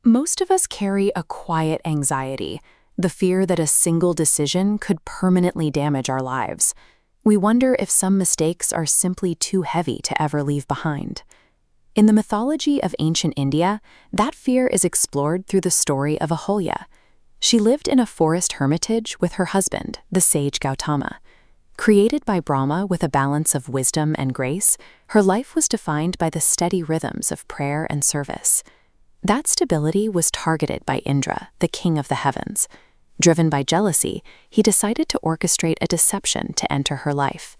Most of us carry a quiet anxiety, the fear that a single decision could permanently damage our lives. We wonder if some mistakes are simply too heavy to ever leave behind. In the mythology of ancient India, that fear is explored through the story of Ahalya. She lived in a forest hermitage with her husband, the Sage Gautama. Created by Brahma with a balance of wisdom and grace, her life was defined by the steady rhythms of prayer and service. That stability was targeted by Indra, the king of the heavens. Driven by jealousy, he decided to orchestrate a deception to enter her life.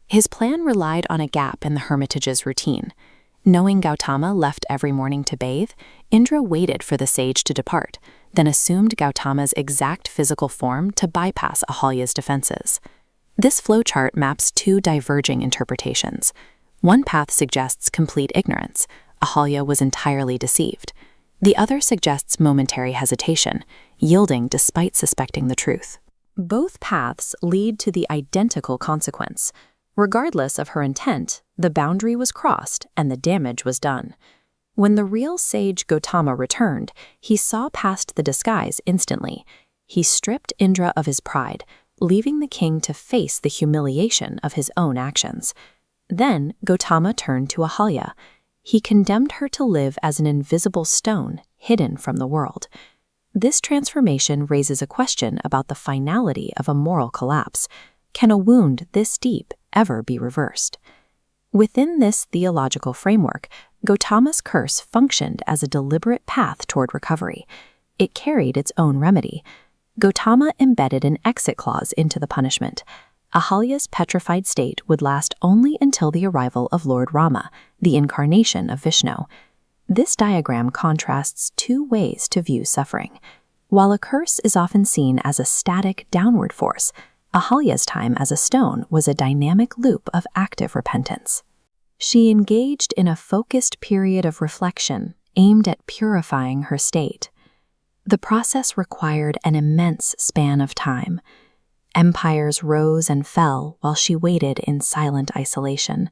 His plan relied on a gap in the hermitage's routine. Knowing Gautama left every morning to bathe, Indra waited for the sage to depart, then assumed Gautama's exact physical form to bypass Ahalya's defenses. This flowchart maps two diverging interpretations. One path suggests complete ignorance. Ahalya was entirely deceived. The other suggests momentary hesitation, yielding despite suspecting the truth. Both paths lead to the identical consequence. Regardless of her intent, the boundary was crossed and the damage was done. When the real sage Gautama returned, he saw past the disguise instantly. He stripped Indra of his pride, leaving the king to face the humiliation of his own actions. Then Gautama turned to Ahalya. He condemned her to live as an invisible stone, hidden from the world. This transformation raises a question about the finality of a moral collapse. Can a wound this deep ever be reversed? Within this theological framework, Gautama's curse functioned as a deliberate path toward recovery. It carried its own remedy. Gautama embedded an exit clause into the punishment. Ahalya's petrified state would last only until the arrival of Lord Rama, the incarnation of Vishnu. This diagram contrasts two ways to view suffering. While a curse is often seen as a static downward force, Ahalya's time as a stone was a dynamic loop of active repentance. She engaged in a focused period of reflection aimed at purifying her state. The process required an immense span of time. Empires rose and fell while she waited in silent isolation.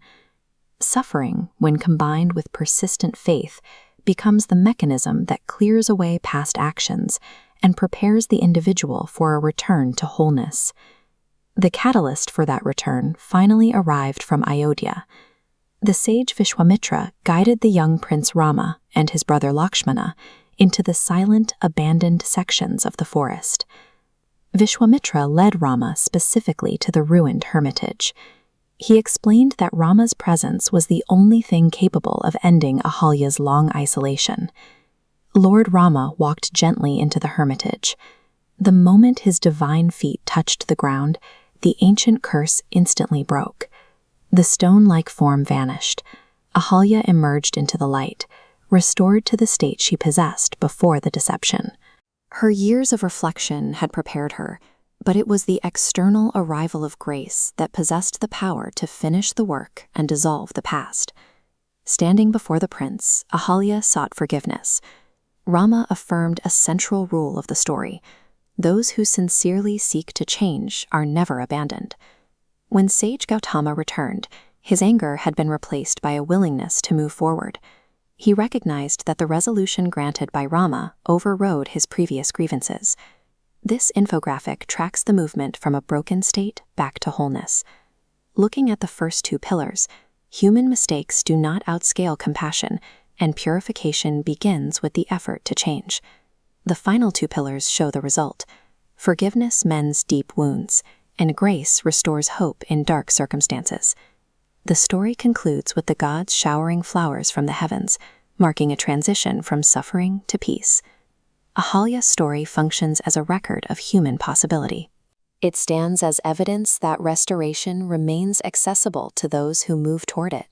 Suffering, when combined with persistent faith, becomes the mechanism that clears away past actions and prepares the individual for a return to wholeness. The catalyst for that return finally arrived from Ayodhya. The sage Vishwamitra guided the young Prince Rama and his brother Lakshmana into the silent, abandoned sections of the forest. Vishwamitra led Rama specifically to the ruined hermitage. He explained that Rama's presence was the only thing capable of ending Ahalya's long isolation. Lord Rama walked gently into the hermitage. The moment his divine feet touched the ground, the ancient curse instantly broke. The stone-like form vanished. Ahalya emerged into the light, restored to the state she possessed before the deception. Her years of reflection had prepared her, but it was the external arrival of grace that possessed the power to finish the work and dissolve the past. Standing before the prince, Ahalya sought forgiveness. Rama affirmed a central rule of the story: those who sincerely seek to change are never abandoned. When Sage Gautama returned, his anger had been replaced by a willingness to move forward. He recognized that the resolution granted by Rama overrode his previous grievances. This infographic tracks the movement from a broken state back to wholeness. Looking at the first two pillars, human mistakes do not outscale compassion, and purification begins with the effort to change. The final two pillars show the result. Forgiveness mends deep wounds, and grace restores hope in dark circumstances. The story concludes with the gods showering flowers from the heavens, marking a transition from suffering to peace. Ahalya's story functions as a record of human possibility. It stands as evidence that restoration remains accessible to those who move toward it.